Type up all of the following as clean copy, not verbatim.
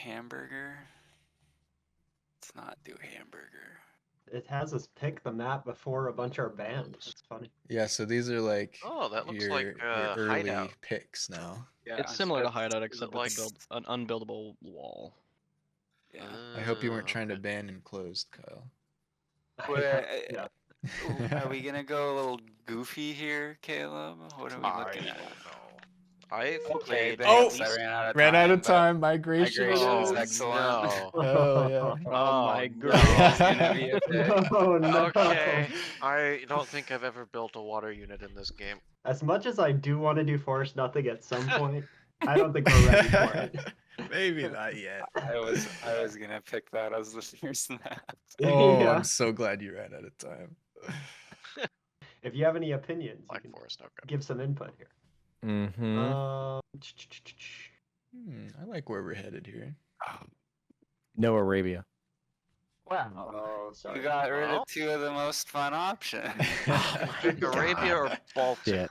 hamburger. Let's not do hamburger. It has us pick the map before a bunch are banned. That's funny. Yeah, so these are like Oh, that looks your, like your early Hideout. picks now. Yeah, It's similar to that's- Hideout, it except like- with an unbuildable wall. Yeah. I hope you weren't trying to Okay. ban enclosed, Kyle. Yeah. Are we gonna go a little goofy here, Caleb? What are we I looking don't at? know. I've Okay, played thanks. at I least- ran out Ran out of time. of but time. Migration. Migration Oh, is excellent. no. Hell yeah. Oh my no. It's gonna be a pick. Oh no. Okay, I don't think I've ever built a water unit in this game. As much as I do want to do force nothing at some point, I don't think we're ready for it. Maybe not yet. I was gonna pick that as the first map. Oh, Yeah. I'm so glad you ran out of time. If you have any opinions, you Black can Forest, okay. give some input here. Mm-hmm. I like where we're headed here. No Arabia. Wow. Oh, sorry. You got rid Well. of two of the most fun options. Pick Arabia or Baltic? Yeah.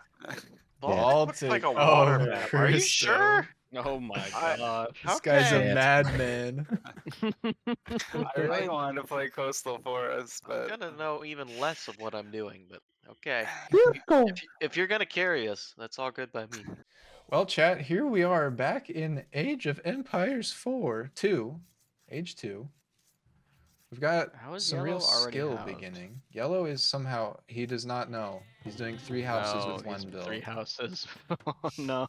Baltic looks like a Baltic. water Oh, map. Are you Chris, sure? Oh my I- god. This guy's a Okay. Yeah. madman. I really wanted to play Coastal Forest, I'm but gonna know even less of what I'm doing, but okay. Go. If you're gonna carry us, that's all good by me. Well, chat, here we are back in Age of Empires 2. Age 2. We've got How is some real Yellow already skill housed? beginning. Yellow is somehow, he does not know. He's doing 3 houses No, with one he's build. 3 houses. Oh no.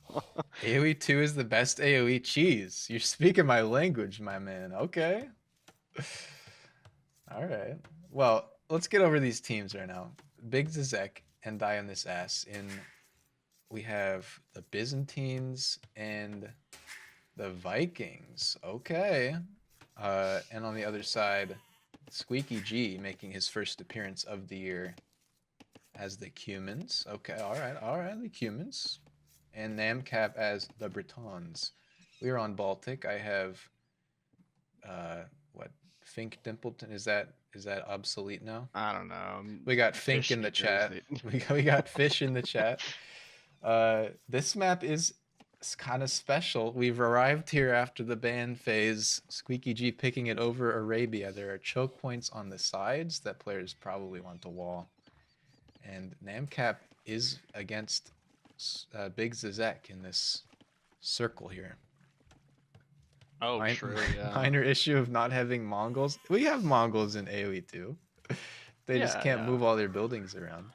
AoE 2 is the best AoE cheese. You're speaking my language, my man. Okay. All right. Well, let's get over these teams right now. Big Zizek and Dionysus Ass in. We have the Byzantines and the Vikings. Okay. And on the other side, Squeaky G making his first appearance of the year as the Cumans. Okay, all right, the Cumans. And Namcap as the Bretons. We're on Baltic. I have what? Fink Dimpleton. Is that obsolete now? I don't know. We got Fink Fish in the eaters, chat. We got Fish in the chat. This map is kind of special. We've arrived here after the ban phase. Squeaky G picking it over Arabia. There are choke points on the sides that players probably want to wall. And Namcap is against Big Zizek in this circle here. Oh, true, yeah. Minor issue of not having Mongols. We have Mongols in AoE too. They just Yeah, can't yeah. move all their buildings around.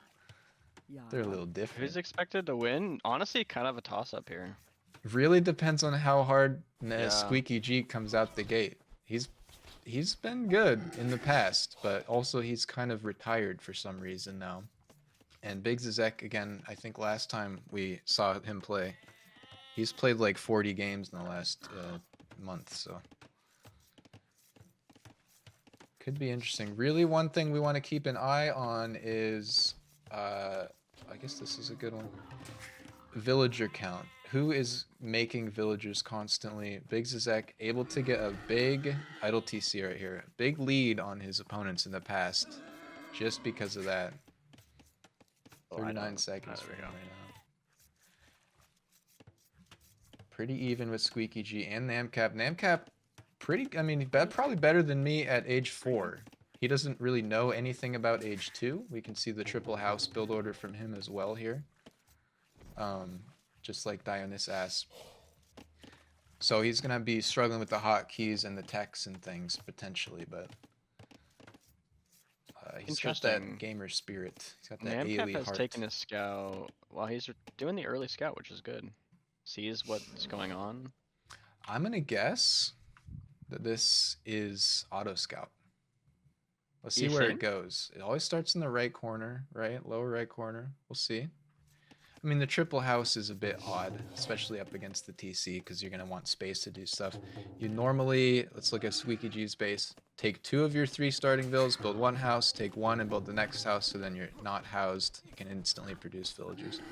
They're a little different. Who's expected to win? Honestly, kind of a toss-up here. Really depends on how hard Yeah. Squeaky G comes out the gate. He's been good in the past, but also he's kind of retired for some reason now. And Big Zizek, again, I think last time we saw him play, he's played like 40 games in the last month, so. Could be interesting. Really, one thing we want to keep an eye on is, I guess this is a good one. Villager count. Who is making villagers constantly? Big Zizek able to get a big idle TC right here. A big lead on his opponents in the past, just because of that. 39 seconds for him right now. Pretty even with Squeaky G and Namcap. Namcap, probably better than me at age 4. He doesn't really know anything about age 2. We can see the triple house build order from him as well here. Just like Dionysus Ass. So he's going to be struggling with the hotkeys and the techs and things potentially, but he's got that Interesting. gamer spirit. He's got that Namcap AoE has heart. taken a scout while he's doing the early scout, which is good. Sees what's going on. I'm going to guess that this is auto scout. Let's see You where it think? goes. It always starts in the right corner, right? Lower right corner. We'll see. I mean, the triple house is a bit odd, especially up against the TC, because you're going to want space to do stuff. You normally, let's look at Squeaky G's base, take 2 of your 3 starting builds, build 1 house, take 1 and build the next house, so then you're not housed. You can instantly produce villagers.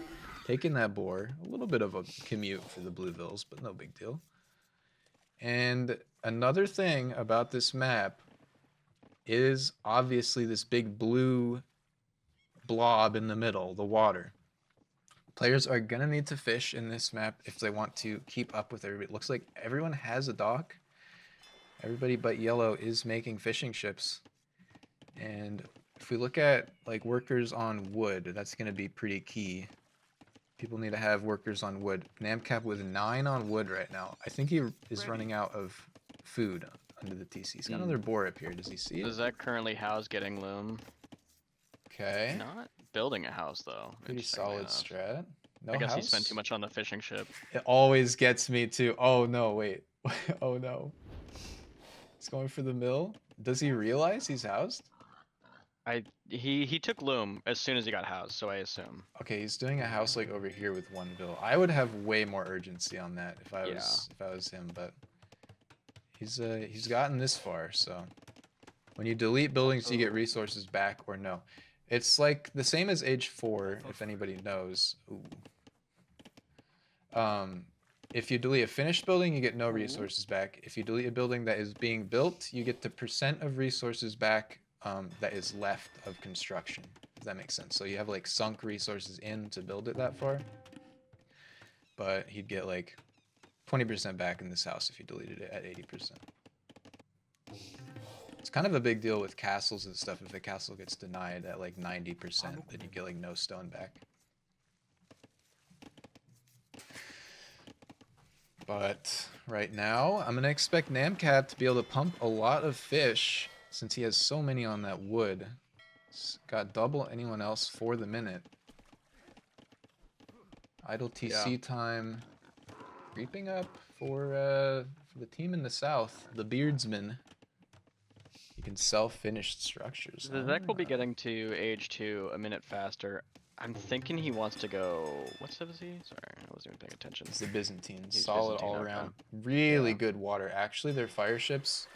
Taking that boar, a little bit of a commute for the blue vills, but no big deal. And another thing about this map is obviously this big blue blob in the middle, the water. Players are going to need to fish in this map if they want to keep up with everybody. It looks like everyone has a dock. Everybody but yellow is making fishing ships. And if we look at like workers on wood, that's going to be pretty key. People need to have workers on wood. Namcap with 9 on wood right now. I think he is running out of food under the TC. He's got another boar up here. Does he see it? Is that currently house getting loom? Okay. Not building a house though. Pretty interestingly solid enough. strat. No I guess he house? spent too much on the fishing ship. It always gets me too. Oh no, wait. Oh no. He's going for the mill. Does he realize he's housed? He took loom as soon as he got housed, so I assume. Okay, he's doing a house like over here with 1 bill. I would have way more urgency on that if I was him, but he's gotten this far, so when you delete buildings you get resources back or no. It's like the same as Age 4, if anybody knows. Ooh. If you delete a finished building, you get no resources back. If you delete a building that is being built, you get the % of resources back that is left of construction. Does that make sense? So you have like sunk resources in to build it that far, but he'd get like 20% back in this house if you deleted it at 80%. It's kind of a big deal with castles and stuff. If a castle gets denied at like 90%, then you get like no stone back. But right now, I'm gonna expect Namcat to be able to pump a lot of fish since he has so many on that wood. He's got double anyone else for the minute. Idle TC time creeping up for the team in the south, the Beardsmen. You can sell finished structures. The Zek will be getting to Age 2 a minute faster. I'm thinking he wants to go. What civ is he? Sorry, I wasn't even paying attention. It's the Byzantines. He's Solid Byzantine, all okay. around. Really good water. Actually, their fire ships,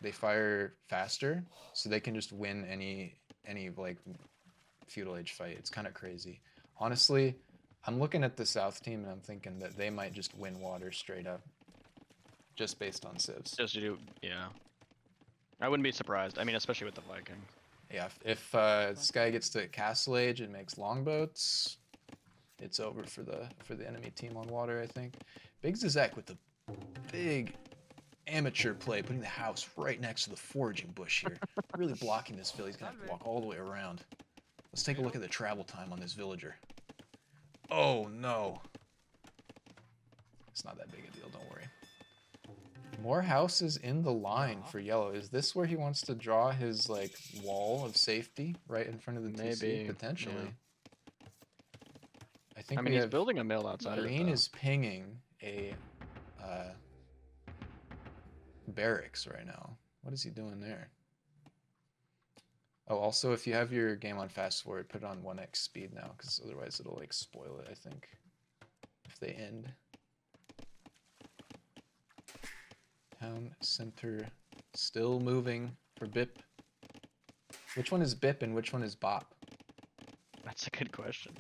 they fire faster, so they can just win any like feudal age fight. It's kind of crazy. Honestly, I'm looking at the South team and I'm thinking that they might just win water straight up, just based on civs. Just to do, yeah. I wouldn't be surprised. I mean, especially with the Viking. Yeah, if this guy gets to Castle Age and makes longboats, it's over for the enemy team on water, I think. Big Zizek with the big amateur play, putting the house right next to the foraging bush here. Really blocking this villager. He's gonna have to walk all the way around. Let's take a look at the travel time on this villager. Oh no. It's not that big a deal, don't worry. More houses in the line for yellow. Is this where he wants to draw his like wall of safety right in front of the TC? Maybe, Potentially. yeah. I think I mean, he's building a mill outside of it, Marine though. is pinging a barracks right now. What is he doing there? Oh, also, if you have your game on fast forward, put it on 1x speed now, because otherwise it'll like spoil it, I think, if they end. Town center still moving for BIP. Which one is BIP and which one is BOP? That's a good question.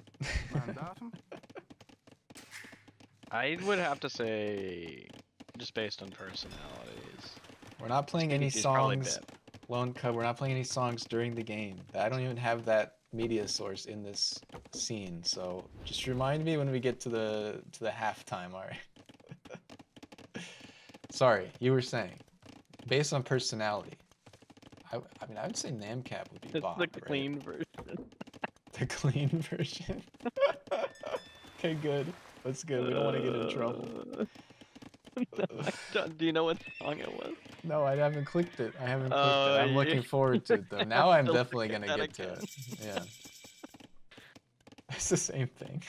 I would have to say, just based on personalities. We're not playing any He's probably songs, BIP. Lone Cub, we're not playing any songs during the game. I don't even have that media source in this scene, so just remind me when we get to the halftime, alright? Sorry, you were saying, based on personality, I mean, I would say Namcap would be It's BOP, the right? clean version. The clean version? Okay, good. That's good. We don't want to get in trouble. Do you know what song it was? No, I haven't clicked it. I haven't clicked Oh, it. I'm looking forward to it, though. Now I'm Still definitely look going to at get that to it. Yeah. It's the same thing.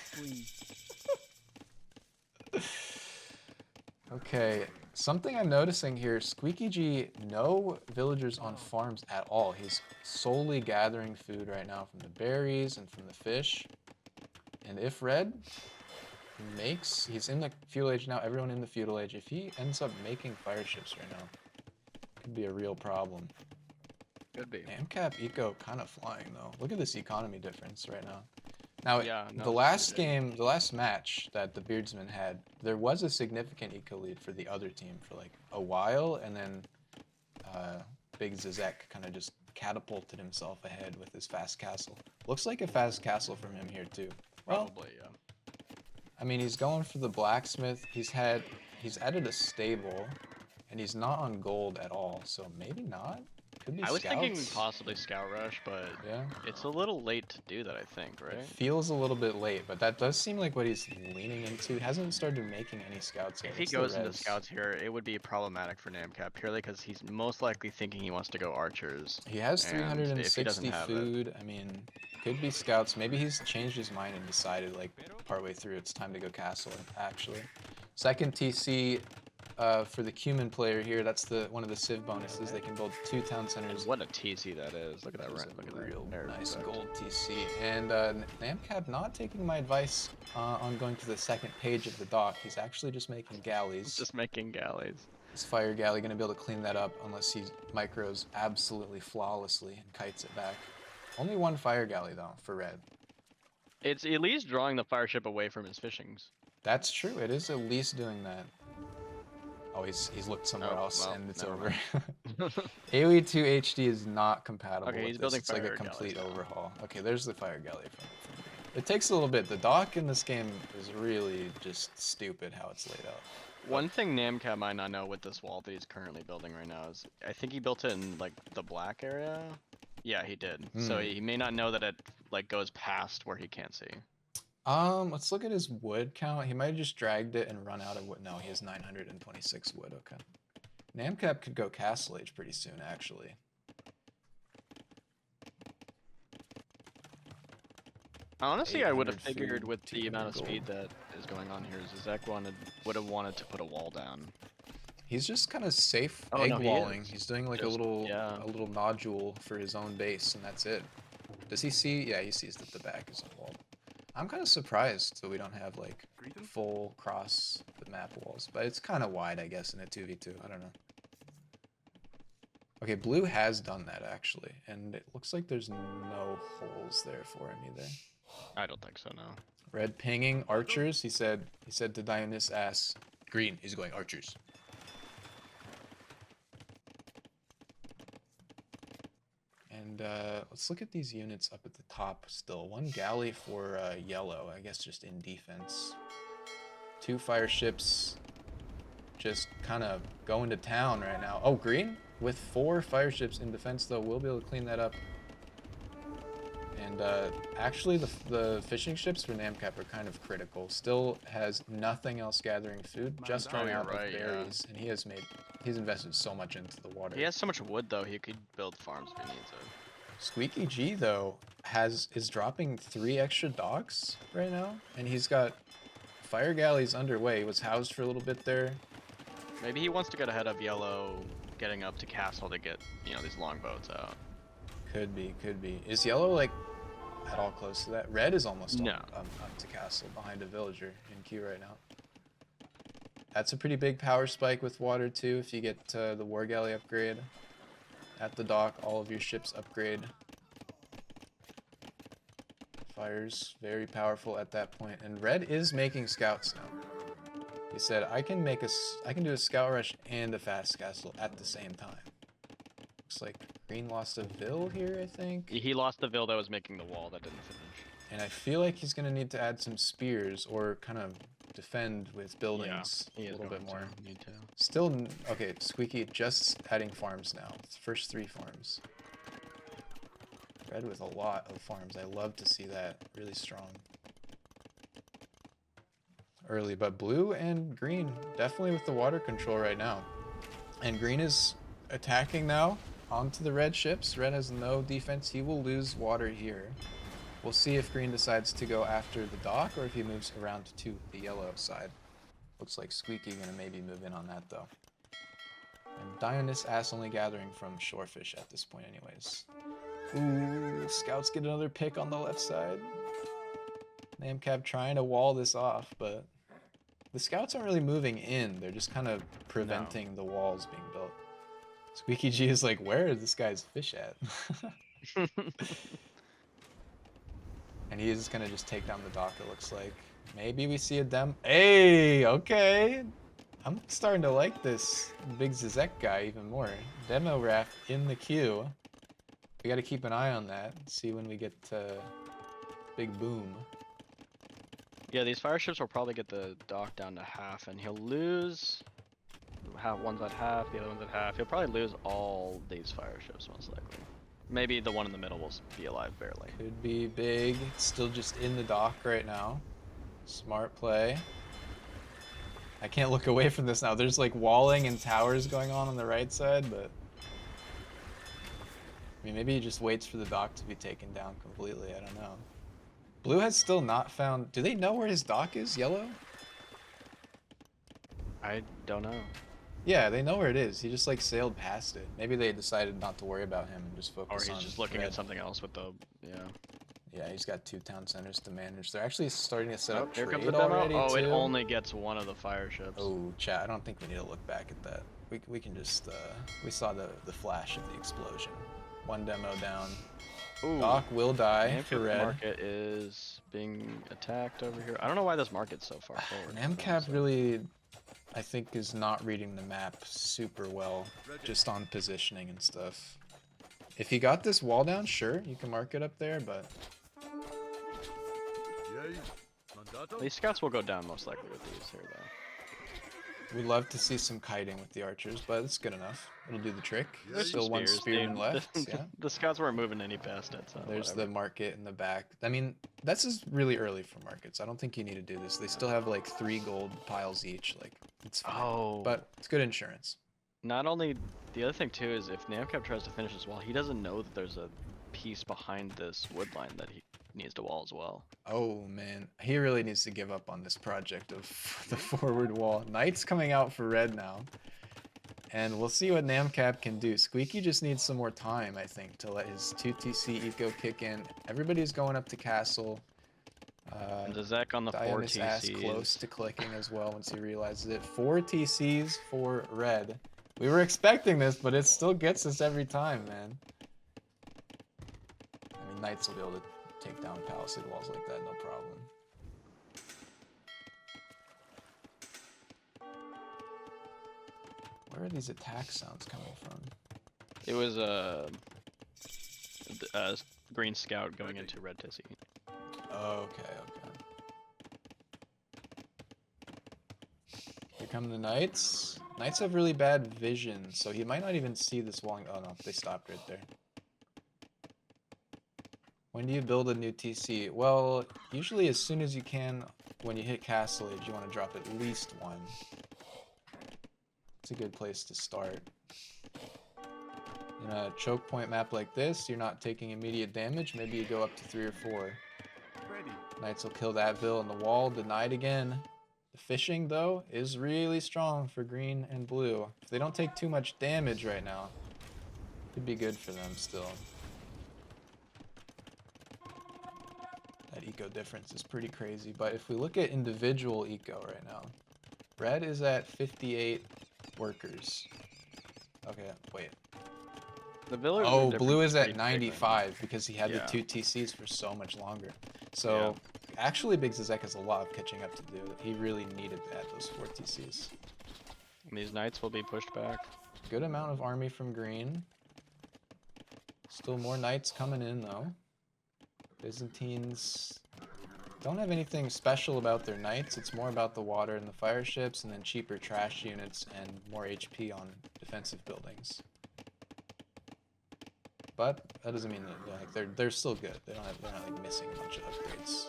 Okay, something I'm noticing here, Squeaky G, no villagers on farms at all. He's solely gathering food right now from the berries and from the fish. And if red makes, he's in the feudal age now, everyone in the feudal age, if he ends up making fire ships right now, could be a real problem. Could be. Namcap eco kind of flying though. Look at this economy difference right now. Now, Yeah, no, the it's last huge. game, the last match that the Beardsmen had, there was a significant eco lead for the other team for like a while, and then Big Zizek kind of just catapulted himself ahead with his fast castle. Looks like a fast castle from him here too. Well, Probably, yeah. I mean, he's going for the blacksmith. He's added a stable, And he's not on gold at all, so maybe not. Could be I was thinking scouts. possibly scout rush, but Yeah. it's a little late to do that, I think, It right? feels a little bit late, but that does seem like what he's leaning into. He hasn't started making any scouts yet. If he What's the goes into res? scouts here, it would be problematic for Namcap purely because he's most likely thinking he wants to go archers. He has And if he doesn't 360 have it- food. I mean, could be scouts. Maybe he's changed his mind and decided, like, partway through, it's time to go castle, actually. Second TC for the Cumin player here. That's one of the Civ bonuses. They can build 2 town centers. What a TC that is. Look at that That was rent. a Look at that. real nerve nice effect. gold TC. And Namcap not taking my advice on going to the second page of the dock. He's actually just making galleys. Just making galleys. Is Fire Galley gonna be able to clean that up unless he micros absolutely flawlessly and kites it back? Only 1 Fire Galley though for red. It's at least drawing the fire ship away from his fishings. That's true. It is at least doing that. Oh, he's looked somewhere Oh, else well, and it's never over. AoE2 HD is not compatible Okay, with he's this. building It's like a Fire complete Galleys now. overhaul. Okay, there's the Fire Galley from it takes a little bit. The dock in this game is really just stupid how it's laid out. One thing Namcap might not know with this wall that he's currently building right now is I think he built it in like the black area. Yeah, he did. So Hmm. he may not know that it like goes past where he can't see. Let's look at his wood count. He might have just dragged it and run out of wood. No, he has 926 wood. Okay. Namcap could go Castle Age pretty soon, actually. Honestly, I would have 800 figured food, with the amount of 200 speed gold. that is going on here, Zizek would have wanted to put a wall down. He's just kind of safe Oh, egg no, he walling. is. He's doing like Just- yeah. a little nodule for his own base, and that's it. Does he see? Yeah, he sees that the back is unwalled. I'm kind of surprised that we don't have like full cross the map walls, but it's kind of wide, I guess, in a 2v2. I don't know. Okay, blue has done that actually, and it looks like there's no holes there for him either. I don't think so, no. Red pinging archers. He said to Dionysus, green. He's going archers. And let's look at these units up at the top still. 1 galley for yellow, I guess just in defense. 2 fire ships just kind of going to town right now. Oh, green? With 4 fire ships in defense though, we'll be able to clean that up. And actually the fishing ships for Namcap are kind of critical. Still has nothing else gathering food, just run you're out right, of yeah. berries. And he's invested so much into the water. He has so much wood though, he could build farms if he needs it. Squeaky G though is dropping 3 extra docks right now, and he's got fire galleys underway. He was housed for a little bit there. Maybe he wants to get ahead of yellow, getting up to castle to get, you know, these longboats out. Could be. Is yellow like at all close to that? Red is almost No. up to castle behind a villager in queue right now. That's a pretty big power spike with water too. If you get the war galley upgrade at the dock, all of your ships upgrade. Fires very powerful at that point, and red is making scouts now. He said, I can do a scout rush and a fast castle at the same time. Looks like green lost a vill here, I think. He lost the vill that was making the wall that didn't finish. And I feel like he's gonna need to add some spears or kind of defend with buildings He a is little bit going more. to need to. Still, okay, Squeaky just adding farms now. It's first 3 farms. Red with a lot of farms. I love to see that. Really strong. Early, but blue and green definitely with the water control right now. And green is attacking now onto the red ships. Red has no defense. He will lose water here. We'll see if green decides to go after the dock or if he moves around to the yellow side. Looks like Squeaky gonna maybe move in on that though. And Dionysus ass only gathering from shorefish at this point anyways. Ooh, scouts get another pick on the left side. Namcap trying to wall this off, but the scouts aren't really moving in. They're just kind of preventing the walls being built. Squeaky G is like, where are this guy's fish at? And he is gonna just take down the dock, it looks like. Maybe we see a dem. Hey, okay. I'm starting to like this big Zizek guy even more. Demo raft in the queue. We gotta keep an eye on that. See when we get big boom. Yeah, these fire ships will probably get the dock down to half, and he'll lose one's at half, the other one's at half. He'll probably lose all these fire ships most likely. Maybe the one in the middle will be alive barely. Could be big. It's still just in the dock right now. Smart play. I can't look away from this now. There's like walling and towers going on the right side, but I mean, maybe he just waits for the dock to be taken down completely. I don't know. Blue has still not found. Do they know where his dock is? Yellow? I don't know. Yeah, they know where it is. He just like sailed past it. Maybe they decided not to worry about him and just Or focus on. he's just looking red. at something else with the Yeah, he's got 2 town centers to manage. They're actually starting to set Oh, up here trade comes the demo. already Oh, it too. only gets one of the fire ships. Oh, chat. I don't think we need to look back at that. We can just we saw the flash of the explosion. 1 demo down. Ooh. Doc will die Namcap for red. market is being attacked over here. I don't know why this market's so far forward. Namcap really, I think, is not reading the map super well, just on positioning and stuff. If he got this wall down, sure, you can mark it up there, but These scouts will go down most likely with these here, though. we'd love to see some kiting with the archers, but it's good enough. It'll do the trick. There's Still some 1 spears, spearman dude. left, yeah. The scouts weren't moving any past it, so There's whatever. the market in the back. I mean, that's just really early for markets. I don't think you need to do this. They still have like 3 gold piles each. Like, it's fine. Oh. But it's good insurance. Not only, the other thing too is if Namcap tries to finish this wall, he doesn't know that there's a piece behind this wood line that he needs to wall as well. Oh man, he really needs to give up on this project of the forward wall. Knight's coming out for red now. And we'll see what Namcap can do. Squeaky just needs some more time, I think, to let his 2TC eco kick in. Everybody's going up to castle. And the Zek on the 4 Dionys ass TCs. close to clicking as well once he realizes it. 4 TCs for red. We were expecting this, but it still gets us every time, man. I mean, Knights will be able to take down palisade walls like that, no problem. Where are these attack sounds coming from? It was green scout going into red TC. Okay, okay. Here come the Knights. Knights have really bad vision, so he might not even see this walling. Oh no, they stopped right there. When do you build a new TC? Well, usually as soon as you can when you hit Castle Age, you want to drop at least 1. It's a good place to start. In a choke point map like this, you're not taking immediate damage. Maybe you go up to 3 or 4. Knights will kill that Vil and the wall, denied again. The fishing, though, is really strong for green and blue. If they don't take too much damage right now, could be good for them still. That eco difference is pretty crazy, but if we look at individual eco right now, red is at 58 workers. Okay, wait. The villagers are Oh, different, blue is at pretty big right now. 95 because he had Yeah. the 2 TCs for so much longer. So actually Big Zizek has a lot of catching up to do. He really needed to add those 4 TCs. And these knights will be pushed back. Good amount of army from green. Still more knights coming in though. Byzantines don't have anything special about their knights. It's more about the water and the fire ships, and then cheaper trash units and more HP on defensive buildings. But that doesn't mean that they're still good. They're not like missing a bunch of upgrades.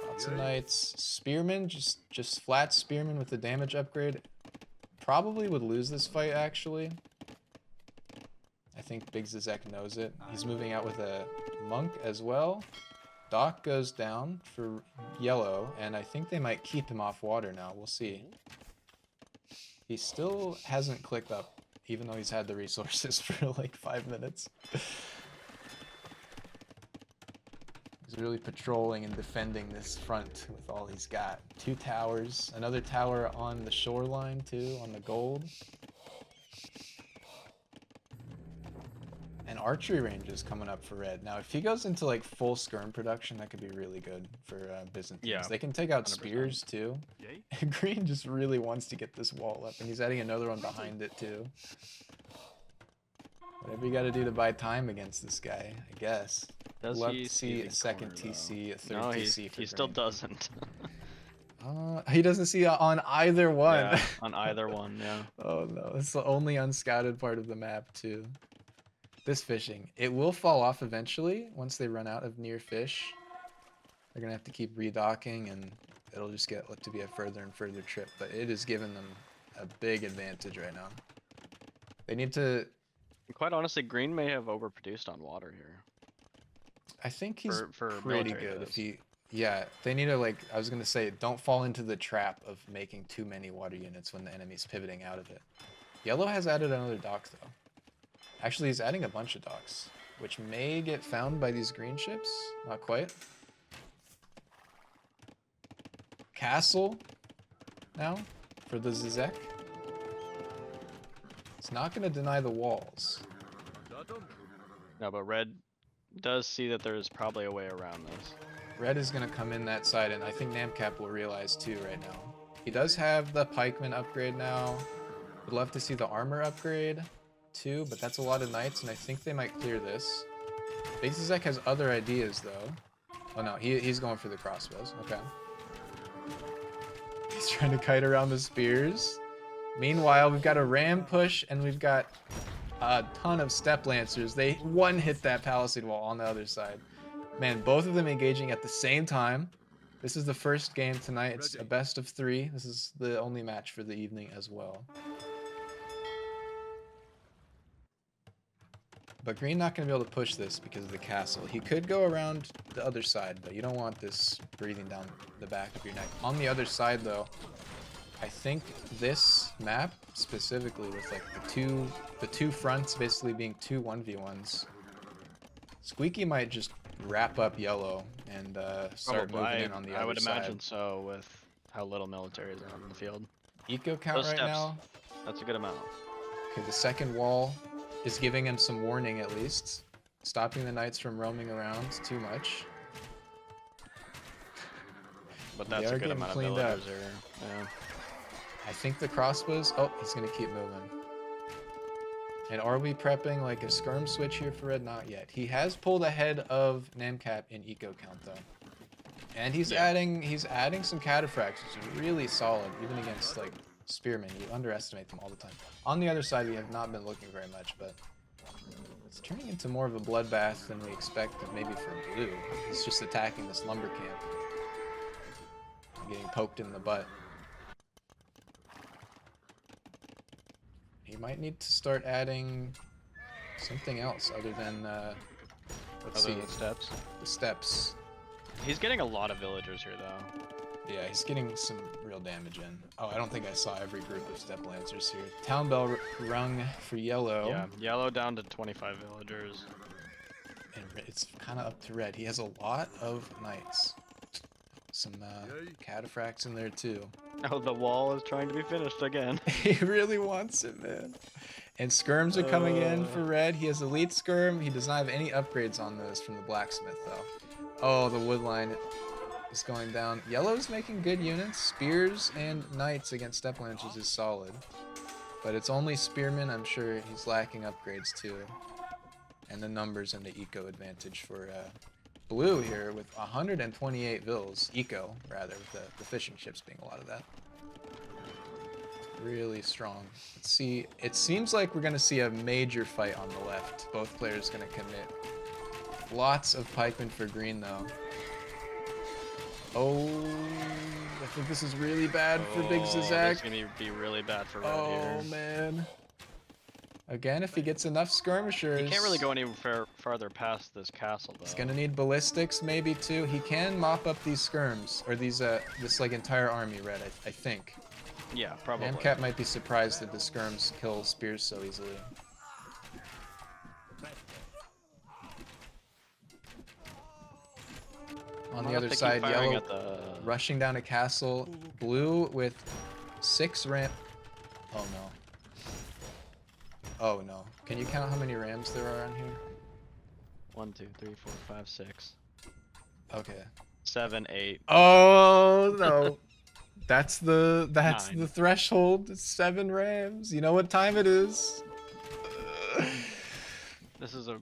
Lots of knights. Spearmen, just flat spearmen with the damage upgrade. Probably would lose this fight actually. I think Big Zizek knows it. He's moving out with a monk as well. Doc goes down for yellow, and I think they might keep him off water now. We'll see. He still hasn't clicked up, even though he's had the resources for like 5 minutes. He's really patrolling and defending this front with all he's got. 2 towers, another tower on the shoreline too, on the gold. And archery range is coming up for red. Now, if he goes into like full skirm production, that could be really good for Byzantines. Yeah, They can take out 100%. spears too. Green just really wants to get this wall up, and he's adding another one behind it too. Whatever you got to do to buy time against this guy, I guess. Does Love he to see the a second corner, though? TC, a third No, TC for he still green. doesn't. He doesn't see on either one. Yeah, on either one, yeah. Oh no, it's the only unscouted part of the map too. This fishing, it will fall off eventually once they run out of near fish. They're gonna have to keep redocking, and it'll just get to be a further and further trip. But it is giving them a big advantage right now. They need to. Quite honestly, Green may have overproduced on water here. I think he's For pretty military, good that if is. he. Yeah, they need to like. I was gonna say, don't fall into the trap of making too many water units when the enemy's pivoting out of it. Yellow has added another dock though. Actually, he's adding a bunch of docks, which may get found by these green ships. Not quite. Castle now for the Zizek. It's not going to deny the walls. No, but Red does see that there's probably a way around this. Red is going to come in that side, and I think Namcap will realize too right now. He does have the pikeman upgrade now. Would love to see the armor upgrade too, but that's a lot of knights, and I think they might clear this. Big Zizek has other ideas though. Oh no, he's going for the crossbows. Okay. He's trying to kite around the spears. Meanwhile, we've got a ram push, and we've got a ton of step lancers. They one hit that palisade wall on the other side. Man, both of them engaging at the same time. This is the first game tonight. It's a best of 3. This is the only match for the evening as well. But Green not going to be able to push this because of the castle. He could go around the other side, but you don't want this breathing down the back of your neck. On the other side, though, I think this map, specifically with like the two fronts basically being 2 1v1s, Squeaky might just wrap up yellow and start Probably. moving in on the other side. I would imagine so with how little military is on the field. Eco count Those right steps. now. That's a good amount. Okay, the second wall is giving him some warning at least. Stopping the knights from roaming around too much. But They that's are a good getting amount of cleaned up. villagers here. Yeah. I think the crossbows... Oh, he's going to keep moving. And are we prepping like a skirm switch here for Red? Not yet. He has pulled ahead of Namcap in eco count though. And he's adding some cataphracts, which is really solid, even against like spearmen. You underestimate them all the time. On the other side, we have not been looking very much, but it's turning into more of a bloodbath than we expected maybe for blue. He's just attacking this lumber camp. Getting poked in the butt. He might need to start adding something else other than let's Other see, than steps. the steps. He's getting a lot of villagers here though. Yeah, he's getting some real damage in. Oh, I don't think I saw every group of step lancers here. Town bell rung for yellow. Yeah, yellow down to 25 villagers. And it's kind of up to red. He has a lot of knights. Some cataphracts in there too. Oh, the wall is trying to be finished again. He really wants it, man. And skirms are coming in for red. He has elite skirm. He does not have any upgrades on those from the blacksmith though. Oh, the wood line is going down. Yellow's making good units. Spears and knights against step lancers is solid. But it's only spearmen. I'm sure he's lacking upgrades too. And the numbers and the eco advantage for blue here with 128 vills. Eco, rather, with the fishing ships being a lot of that. Really strong. Let's see. It seems like we're going to see a major fight on the left. Both players going to commit. Lots of pikemen for green, though. Oh, I think this is really bad for Big This Zizak. is gonna be really bad for red Oh, here. man. Again, if he gets enough skirmishers... He can't really go any farther past this castle though. He's gonna need ballistics maybe too. He can mop up these skirms, or these this like entire army, red, I think. Yeah, probably. Namcap might be surprised that the skirms kill spears so easily. On the other side, yellow At the... rushing down a castle. Blue with 6 ram... Oh no. Oh no. Can you count how many rams there are on here? 1, 2, 3, 4, 5, 6, Okay. 7, 8. Oh no. That's the 9. threshold. It's 7 rams. You know what time it is. This is a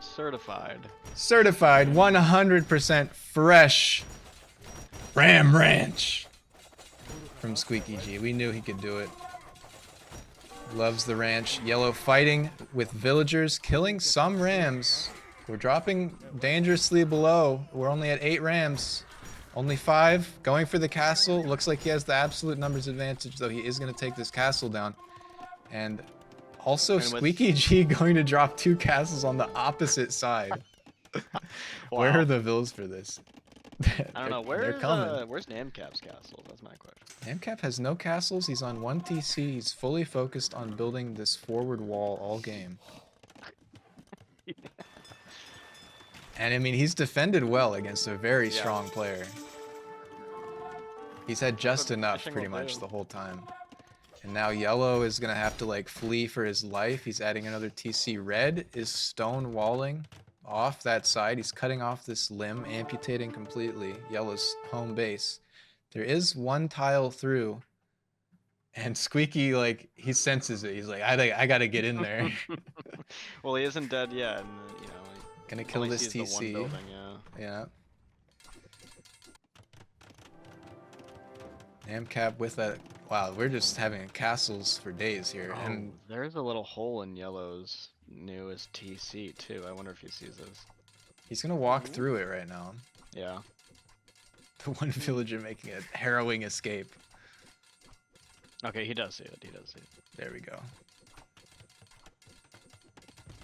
certified. Certified 100% fresh Ram Ranch. from Squeaky G. We knew he could do it. Loves the ranch. Yellow fighting with villagers, killing some rams. We're dropping dangerously below. We're only at 8 rams. Only 5. Going for the castle. Looks like he has the absolute numbers advantage, though he is going to take this castle down. And also And with- Squeaky G going to drop 2 castles on the opposite side. Where Wow. are the vills for this? I don't know. They're coming. Where's Namcap's castle? That's my question. Namcap has no castles. He's on 1 TC. He's fully focused on building this forward wall all game. And I mean, he's defended well against a very Yeah. strong player. He's had just But enough fishing pretty will much do. the whole time. And now yellow is going to have to like flee for his life. He's adding another TC. Red is stone walling off that side. He's cutting off this limb, amputating completely yellow's home base. There is 1 tile through. And Squeaky, like, he senses it. He's like, I got to get in there. Well, he isn't dead yet, and you know. Gonna he kill only this sees the one TC. building, yeah. Yeah. Namcap with that. Wow, we're just having castles for days here. And There's a little hole in yellow's newest TC too. I wonder if he sees this. he's gonna walk through it right now. Yeah. The one villager making a harrowing escape. Okay, he does see it. He does see it. There we go.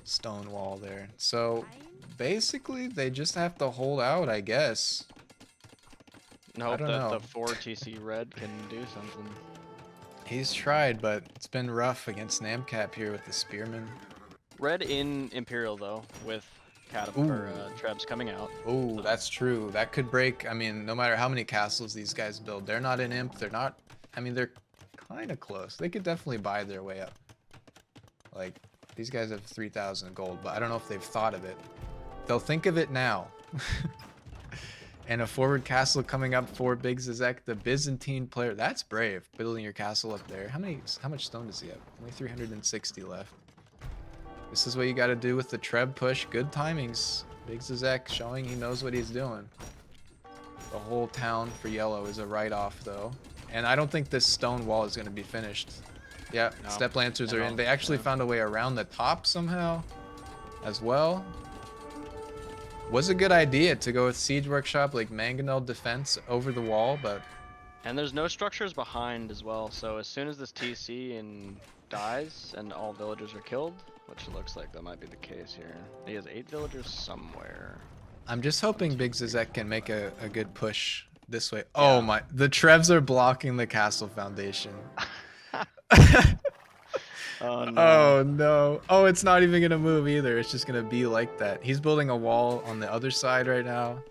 Stone wall there. So basically, they just have to hold out, I guess. And hope don't that know. the 4 TC red can do something. He's tried, but it's been rough against Namcap here with the spearman. Red in Imperial though, with Trebs coming out. Oh, that's true. That could break. I mean, no matter how many castles these guys build, they're not in Imp. They're not. I mean, they're kind of close. They could definitely buy their way up. Like, these guys have 3,000 gold, but I don't know if they've thought of it. They'll think of it now. And a forward castle coming up for Big Zizek, the Byzantine player. That's brave, building your castle up there. How much stone does he have? Only 360 left. This is what you got to do with the Treb push. Good timings. Big Zizek showing he knows what he's doing. The whole town for yellow is a write-off, though. And I don't think this stone wall is going to be finished. Yeah, No, step lancers at are in. all, They actually yeah. found a way around the top somehow as well. Was a good idea to go with Siege Workshop, like Mangonel defense over the wall, but And there's no structures behind as well, so as soon as this TC dies and all villagers are killed, which looks like that might be the case here. He has 8 villagers somewhere. I'm just hoping Big Zizek can make a good push this way. Oh my, the Trevs are blocking the castle foundation. Oh no. Oh no. Oh, it's not even gonna move either. It's just gonna be like that. He's building a wall on the other side right now.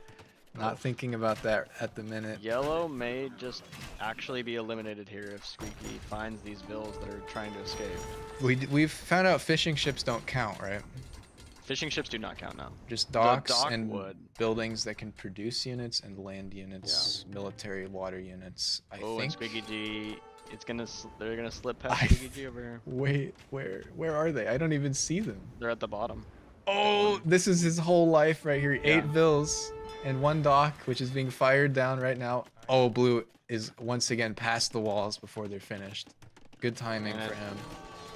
Not thinking about that at the minute. Yellow may just actually be eliminated here if Squeaky finds these vills that are trying to escape. We've found out fishing ships don't count, right? Fishing ships do not count now. Just docks dock and would. buildings that can produce units and land units, military water units. I Oh, and think. Squeaky G, they're gonna slip past I- Squeaky G over here. Wait, where are they? I don't even see them. They're at the bottom. Oh, this is his whole life right here. 8 Yeah. vills and 1 dock, which is being fired down right now. Oh, blue is once again past the walls before they're finished. Good timing And for if- him.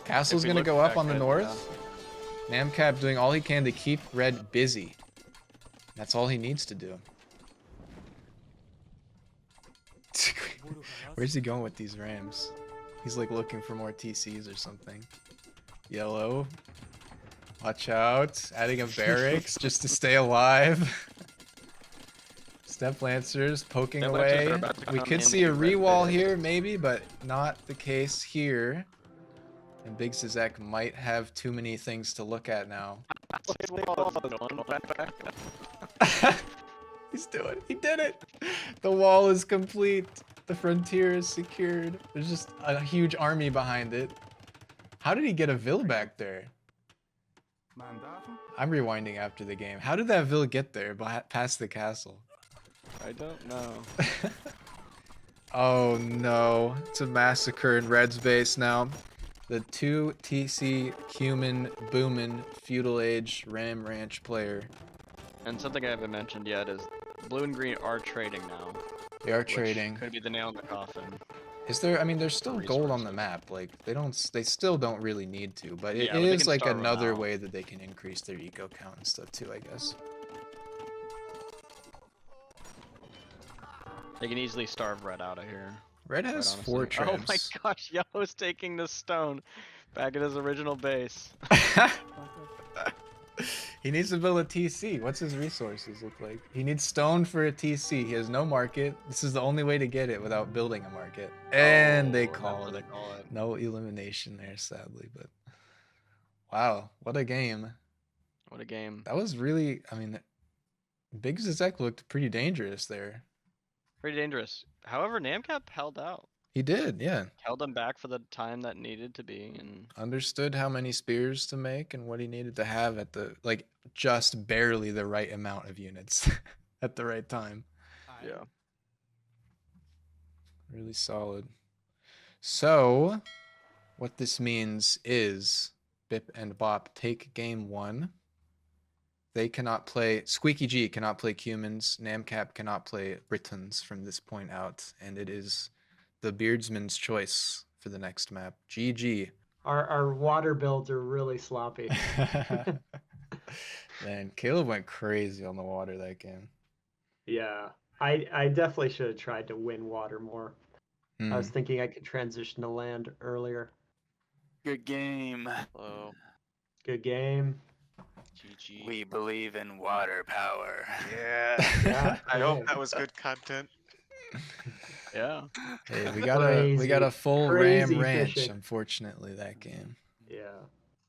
Castle's we gonna look go up back on the at, north. Namcap doing all he can to keep red busy. That's all he needs to do. Where's he going with these rams? He's like looking for more TCs or something. Yellow. Watch out. Adding a barracks just to stay alive. Step Lancers poking Step Lancers away. are about to We come could see a into red re-wall barracks. here maybe, but not the case here. And Big Zizek might have too many things to look at now. He's doing it. He did it. The wall is complete. The frontier is secured. There's just a huge army behind it. How did he get a Vill back there? I'm rewinding after the game. How did that Vill get there past the castle? I don't know. Oh no. It's a massacre in Red's base now. The 2 TC human boomin feudal age Ram Ranch player. And something I haven't mentioned yet is blue and green are trading now. They are which trading. Could be the nail in the coffin. Is there? I mean, there's still gold on the resources. map. Like they still don't really need to, but it Yeah, but they is can like starve 'em another out. way that they can increase their eco count and stuff too, I guess. They can easily starve red out of here. Red Quite has honestly. 4 Oh my trims. gosh, Yellow's taking the stone back at his original base. He needs to build a TC. What's his resources look like? He needs stone for a TC. He has no market. This is the only way to get it without building a market. And they Oh, that's call what they it. call it. No elimination there, sadly. But wow, what a game. What a game. That was really, I mean, Big Zizek looked pretty dangerous there. Pretty dangerous. However, Namcap held out. He did, yeah. Held him back for the time that needed to be, and Understood how many spears to make and what he needed to have at the, like, just barely the right amount of units at the right time. yeah. Really solid. So, what this means is BIP and BOP take game 1. They cannot play, Squeaky G cannot play Cumans, Namcap cannot play Britons from this point out, and it is the Beardsman's choice for the next map. GG. Our water builds are really sloppy. Man, Caleb went crazy on the water that game. Yeah, I definitely should have tried to win water more. I was Hmm. thinking I could transition to land earlier. Good game. Hello. Good game. GG. We believe in water power. Yeah. Yeah, I hope yeah. that was good content. Yeah. Hey, we got a full Crazy Ram Ranch, fishing. unfortunately, that game. Yeah,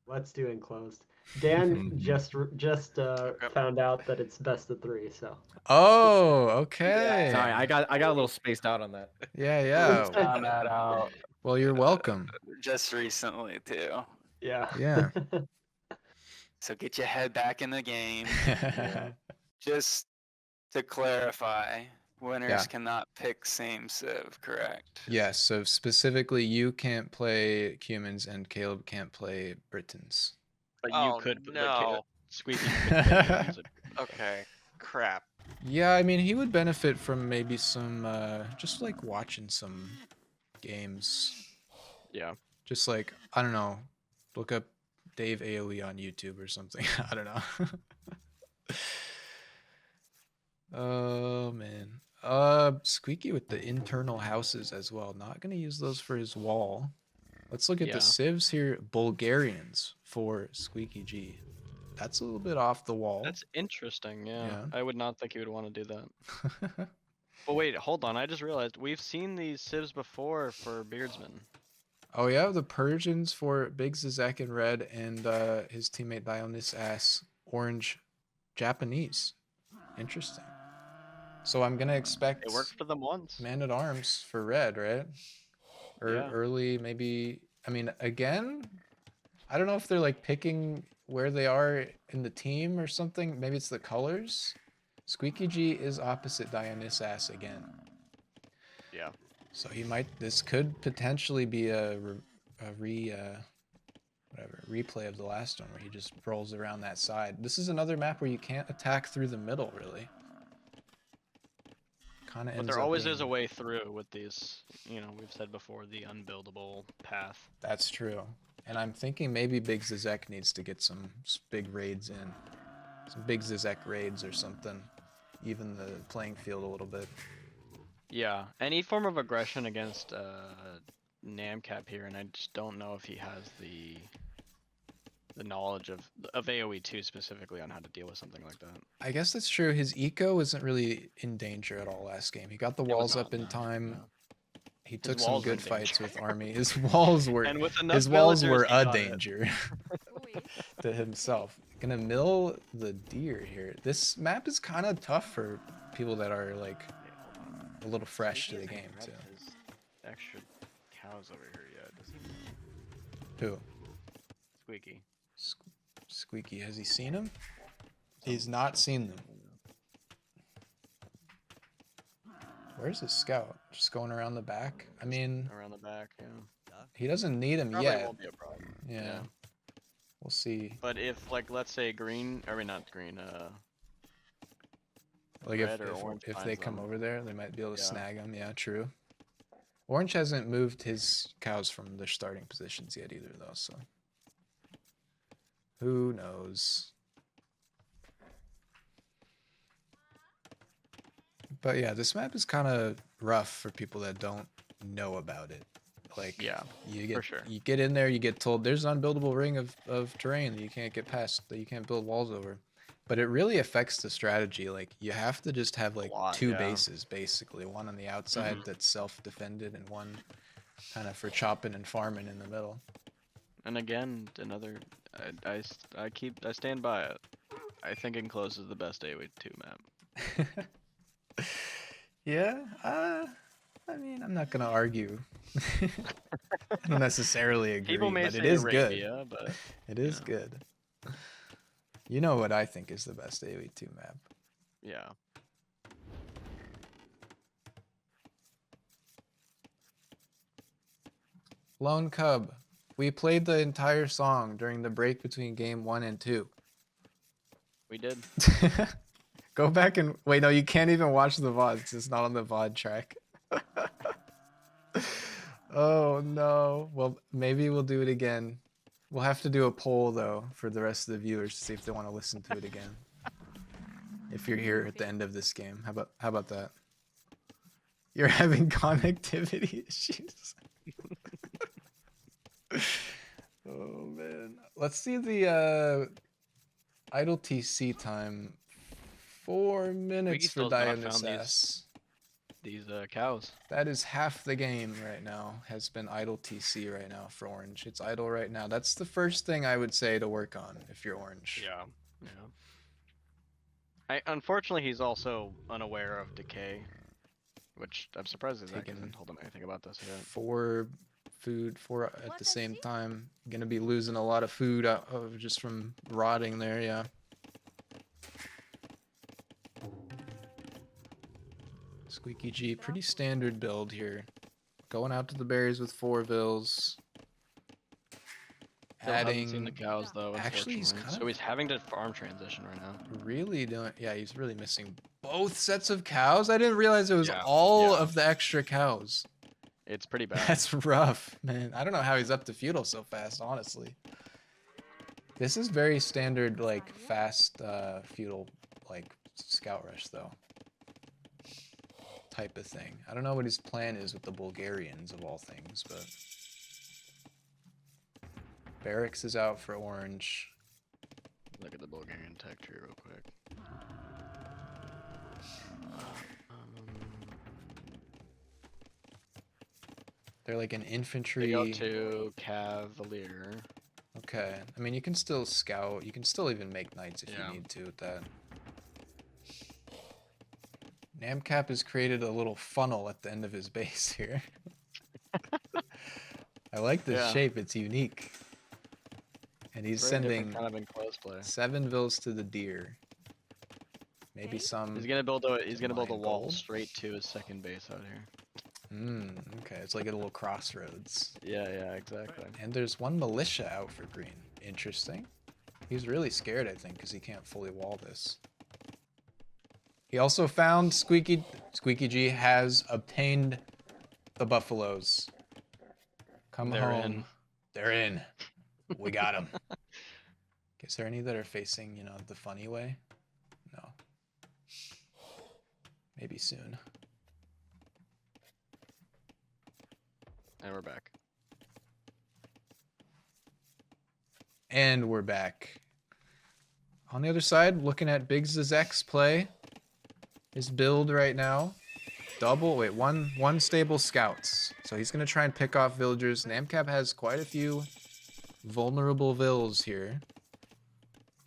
let's do enclosed. Dan just found out that it's best of 3, so Oh, okay. Sorry, I got a little spaced out on that. Yeah. Found that out Well, you're welcome. just recently too. yeah. Yeah. So get your head back in the game. Just to clarify, winners Yeah. cannot pick same civ, correct? Yes, so specifically, you can't play Cumans and Caleb can't play Britons. But Oh, you could put no. Squeaky could play Cumans at- Okay. Crap. Yeah, I mean, he would benefit from maybe some, just like watching some games. Yeah. Just like, I don't know, look up Dave AoE on YouTube or something. I don't know. Oh, man. Squeaky with the internal houses as well. Not going to use those for his wall. Let's look at Yeah. the civs here. Bulgarians for Squeaky G. That's a little bit off the wall. That's interesting, yeah. Yeah. I would not think you would want to do that. But wait, hold on. I just realized we've seen these civs before for Beardsmen. Oh yeah, the Persians for Big Zizek in red and his teammate Dionys Ass orange Japanese. Interesting. So I'm gonna expect It worked for them once. Man at Arms for red, right? Or Yeah. early maybe. I mean, again, I don't know if they're like picking where they are in the team or something. Maybe it's the colors. Squeaky G is opposite Dionys Ass again. Yeah. So he might. This could potentially be a replay of the last one where he just rolls around that side. This is another map where you can't attack through the middle, really. Kind of But ends there up always being- is a way through with these, you know, we've said before, the unbuildable path. That's true. And I'm thinking maybe Big Zizek needs to get some big raids in. Some Big Zizek raids or something. Even the playing field a little bit. Yeah, any form of aggression against Namcap here, and I just don't know if he has the knowledge of AoE 2 specifically on how to deal with something like that. I guess that's true. His eco isn't really in danger at all last game. He got the It was walls not, up in no, time. no. He took some walls were good in fights danger. with army. His walls were And with enough his walls villagers, were he a got it. danger to himself. Gonna mill the deer here. This map is kind of tough for people that are like a little fresh to the game too. Extra cows over here yet? Does he? Who? Squeaky. Squeaky. Has he seen him? He's not seen them. Where's his scout? Just going around the back? I mean, Around the back, yeah. he doesn't need him Probably yet. won't be a problem. Yeah. We'll see. But if, like, let's say green, I mean not green, Like red or orange if they finds come them. over there, they might be able to Yeah. snag him. Yeah, true. Orange hasn't moved his cows from their starting positions yet either, though, so who knows? But yeah, this map is kind of rough for people that don't know about it. Like, Yeah, you for get sure. you get in there, you get told there's an unbuildable ring of terrain that you can't get past, that you can't build walls over. But it really affects the strategy. Like, you have to just have like lot, two yeah. bases basically, one on the outside that's self-defended and one kind of for chopping and farming in the middle. And again, another, I stand by it. I think Enclosed is the best AoE2 map. Yeah, I mean, I'm not gonna argue. I don't necessarily agree, People may but say it is Arabia, good. but It is know. good. You know what I think is the best AoE2 map. yeah. Lone Cub. We played the entire song during the break between game 1 and 2. We did. Go back and wait. No, you can't even watch the VODs. It's not on the VOD track. Oh no. Well, maybe we'll do it again. We'll have to do a poll though for the rest of the viewers to see if they want to listen to it again. If you're here at the end of this game, how about that? You're having connectivity issues. Oh man. Let's see the idle TC time. 4 minutes for still has not found Dionysus. These cows. That is half the game right now, has been idle TC right now for Orange. It's idle right now. That's the first thing I would say to work on if you're Orange. Yeah. Unfortunately, he's also unaware of decay, which I'm surprised he's Taking hasn't told him anything about this yet. 4 food, 4 at the same time. Gonna be losing a lot of food out of just from rotting there, yeah. Squeaky G, pretty standard build here. Going out to the berries with 4 vills. Still hasn't seen Adding, the cows though, actually, he's unfortunately. kind So of he's having to farm transition right now. really doing, yeah, he's really missing both sets of cows. I didn't realize it was Yeah, all yeah. of the extra cows. It's pretty bad. That's rough, man. I don't know how he's up to feudal so fast, honestly. This is very standard, like, fast feudal, like, scout rush, though. Type of thing. I don't know what his plan is with the Bulgarians, of all things, but... Barracks is out for Orange. Look at the Bulgarian tech tree real quick. They're like an infantry... They go to Cavalier. Okay. I mean, you can still scout. You can still even make knights if Yeah. you need to with that. Namcap has created a little funnel at the end of his base here. I like this Yeah. shape. It's unique. And he's Very different sending kind of enclosed play. 7 vills to the deer. Maybe some... He's gonna build a wall gold? straight to his second base out here. Okay, it's like a little crossroads. Yeah, exactly. And there's 1 militia out for green. Interesting. He's really scared, I think, because he can't fully wall this. He also found Squeaky G has obtained the buffaloes. Come They're home. in. They're in. We got them. Is there any that are facing, you know, the funny way? No. Maybe soon. And we're back. And we're back. On the other side, looking at Big Zizek's play. His build right now. One stable scouts. So he's going to try and pick off villagers. Namcap has quite a few vulnerable vills here.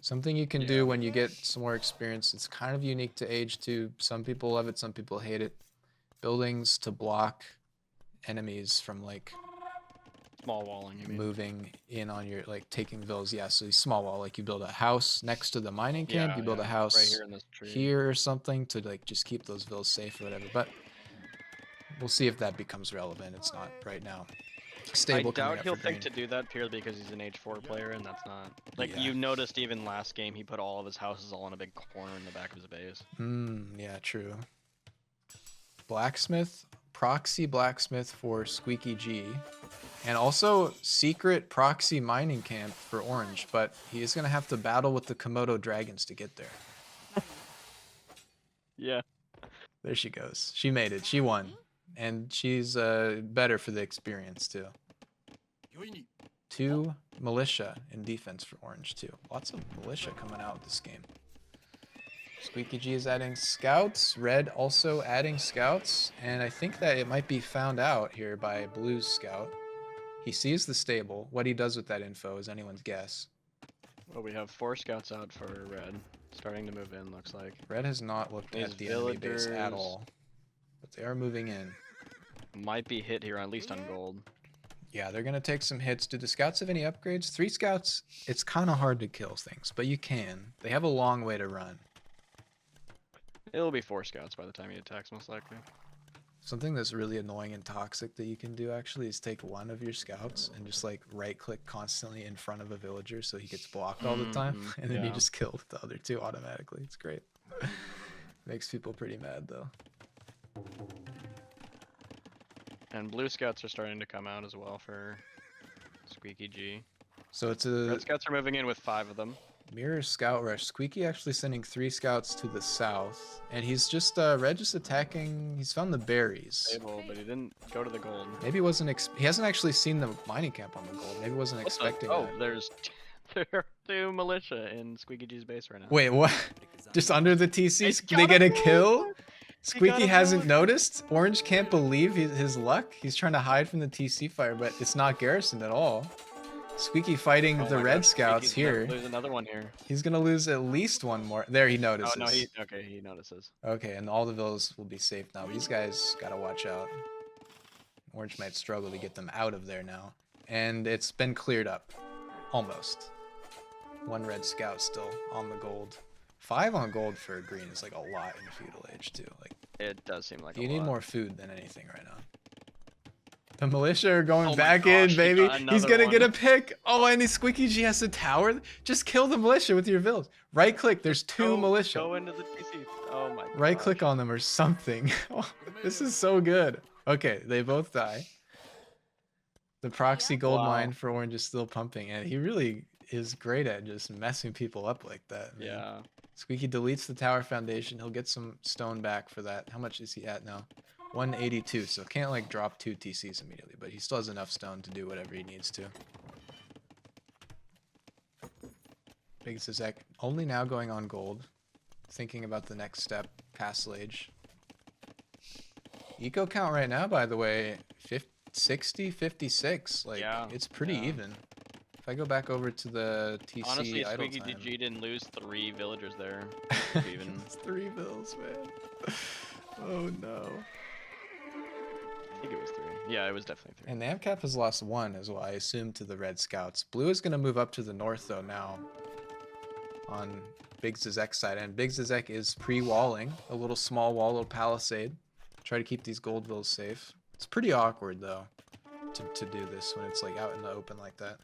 Something you can do when you get some more experience. It's kind of unique to Age 2. Some people love it, some people hate it. Buildings to block enemies from like Small walling, you mean? moving in on your, like, taking vills. Yeah, so small wall, like you build a house next to the mining camp, Yeah, you build a yeah, house right here in this tree. here or something to like just keep those vills safe or whatever. But we'll see if that becomes relevant. It's not right now. Stable I doubt coming up he'll for think green. to do that purely because he's an H4 player, and that's not like Yeah. you noticed even last game he put all of his houses all in a big corner in the back of his base. Yeah, true. Blacksmith proxy blacksmith for Squeaky G. And also secret proxy mining camp for Orange, but he is going to have to battle with the Komodo dragons to get there. Yeah. There she goes. She made it. She won. And she's better for the experience too. 2 militia in defense for Orange too. Lots of militia coming out this game. Squeaky G is adding scouts. Red also adding scouts. And I think that it might be found out here by Blue's scout. He sees the stable. What he does with that info is anyone's guess. Well, we have 4 scouts out for red. Starting to move in, looks like. Red has not looked These at the enemy base at villagers- all. But they are moving in. Might be hit here, at least on gold. Yeah, they're going to take some hits. Do the scouts have any upgrades? 3 scouts, it's kind of hard to kill things, but you can. They have a long way to run. It'll be 4 scouts by the time he attacks, most likely. Something that's really annoying and toxic that you can do actually is take one of your scouts and just like right click constantly in front of a villager so he gets blocked all the time, and then you yeah. just kill the other 2 automatically. It's great. Makes people pretty mad though. And blue scouts are starting to come out as well for Squeaky G. So it's Red a scouts are moving in with 5 of them. mirror scout rush. Squeaky actually sending 3 scouts to the south, and he's just Red just attacking. He's found the berries. Stable, but he didn't go to the gold. Maybe wasn't he hasn't actually seen the mining camp on the gold. Maybe wasn't What the- expecting Oh, that. there are 2 militia in Squeaky G's base right now. Wait, what? Just under the TCs? They They got get a a kill? got Squeaky a hasn't kill. noticed? Orange can't believe his luck? He's trying to hide from the TC fire, but it's not garrisoned at all. Squeaky fighting Oh the my red God, scouts Squeaky's gonna here. lose another one here. He's gonna lose at least one more. There, he Oh notices. no, he notices. Okay, and all the villas will be safe now. These guys gotta watch out. Orange might struggle to get them out of there now. And it's been cleared up. Almost. 1 red scout still on the gold. 5 on gold for green is like a lot in feudal age too. Like, It does seem like you a need lot. more food than anything right now. The militia are going Oh my back gosh, in, he baby. got He's another gonna get a one. pick. Oh, and his Squeaky G has a tower. Just kill the militia with your villas. Right click. There's 2 militia. Go into the TC. Oh my god. Right click on them or something. Oh, this is so good. Okay, they both die. The proxy gold Wow. mine for Orange is still pumping, and he really is great at just messing people up like that. Man. Yeah. Squeaky deletes the tower foundation. He'll get some stone back for that. How much is he at now? 182. So can't like drop 2 TCs immediately, but he still has enough stone to do whatever he needs to. Big Zizek only now going on gold. Thinking about the next step, Castle Age. Eco count right now, by the way, 60, 56. Like, Yeah, it's pretty yeah. even. If I go back over to the TC Honestly, idle Squeaky time, GG didn't lose 3 villagers there. Even. it's 3 bills, man. Oh no. I think it was 3. Yeah, it was definitely 3. And the AMCAP has lost 1 as well, I assume, to the Red Scouts. Blue is going to move up to the north, though, now. On Big Zizek's side. And Big Zizek is pre-walling. A little small wall, little palisade. Try to keep these gold vills safe. It's pretty awkward, though, to do this when it's like out in the open like that.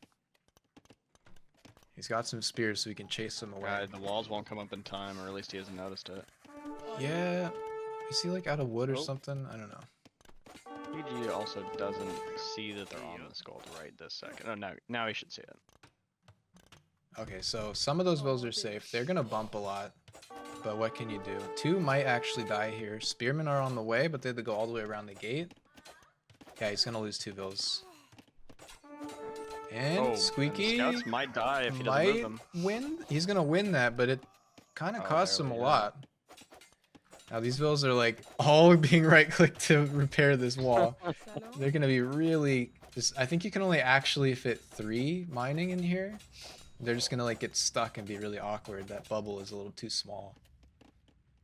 He's got some spears so he can chase them away. God, the walls won't come up in time, or at least he hasn't noticed it. Yeah. Is he like out of wood or Oh. something? I don't know. GG also doesn't see that they're on this gold right this second. Oh, now he should see it. Okay, so some of those vills are safe. They're gonna bump a lot, but what can you do? 2 might actually die here. Spearmen are on the way, but they have to go all the way around the gate. Yeah, he's gonna lose 2 vills. And Oh, Squeaky and the scouts might die if he doesn't move might them. win. He's gonna win that, but it kind of costs him a barely, yeah. lot. Now these vills are like all being right-clicked to repair this wall. They're gonna be really. I think you can only actually fit 3 mining in here. They're just gonna like get stuck and be really awkward. That bubble is a little too small.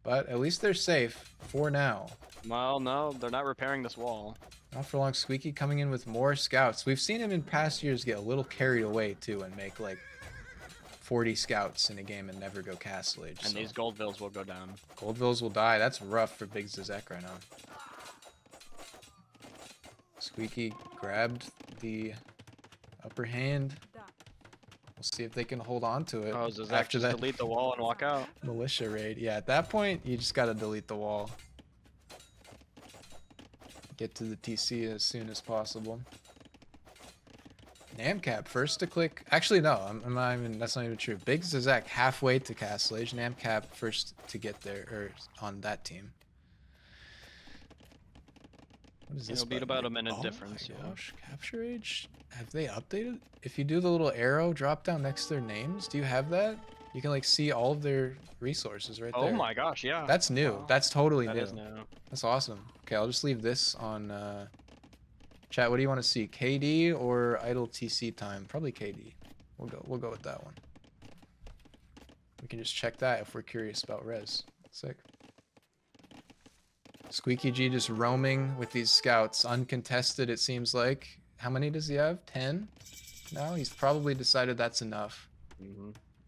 But at least they're safe for now. Well, no, they're not repairing this wall. Not for long. Squeaky coming in with more scouts. We've seen him in past years get a little carried away too and make like 40 scouts in a game and never go Castle Age. And so these gold vills will go down. Goldvilles will die. That's rough for Big Zizek right now. Squeaky grabbed the upper hand. We'll see if they can hold on to it Oh, Zizek after just that delete the wall and walk out. militia raid. Yeah, at that point, you just gotta delete the wall. Get to the TC as soon as possible. Namcap first to click. Actually, no, I'm not even. That's not even true. Big Zizak halfway to Castle Age. Namcap first to get there, or on that team. What is this? It'll be button about do? a minute Oh difference. my Yeah. gosh, Capture Age. Have they updated? If you do the little arrow drop down next to their names, do you have that? You can like see all of their resources right there. Oh my gosh, yeah. That's new. Wow. That's totally That new. is new. That's awesome. Okay, I'll just leave this on chat. What do you want to see? KD or idle TC time? Probably KD. We'll go with that one. We can just check that if we're curious about res. Sick. Squeaky G just roaming with these scouts, uncontested it seems like. How many does he have? 10? No, he's probably decided that's enough.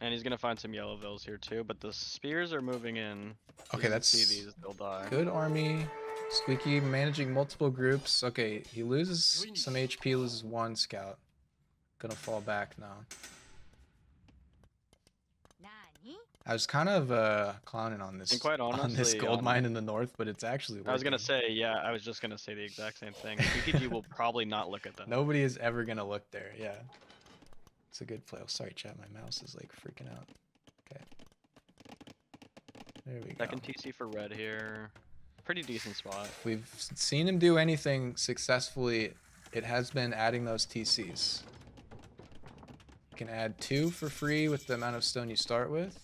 And he's gonna find some yellow vills here too, but the spears are moving in. Okay, You can that's see these, they'll die. good army. Squeaky managing multiple groups. Okay, he loses some HP, loses one scout. Gonna fall back now. I was kind of clowning on this And quite on this honestly, gold mine in the north, but it's actually working. I was gonna say, yeah, I was just gonna say the exact same thing. PPG will probably not look at that. Nobody is ever gonna look there. Yeah, it's a good play. Oh, sorry, chat. My mouse is like freaking out. Okay, there we go. Second TC for red here. Pretty decent spot. If we've seen him do anything successfully, it has been adding those TCs. You can add 2 for free with the amount of stone you start with.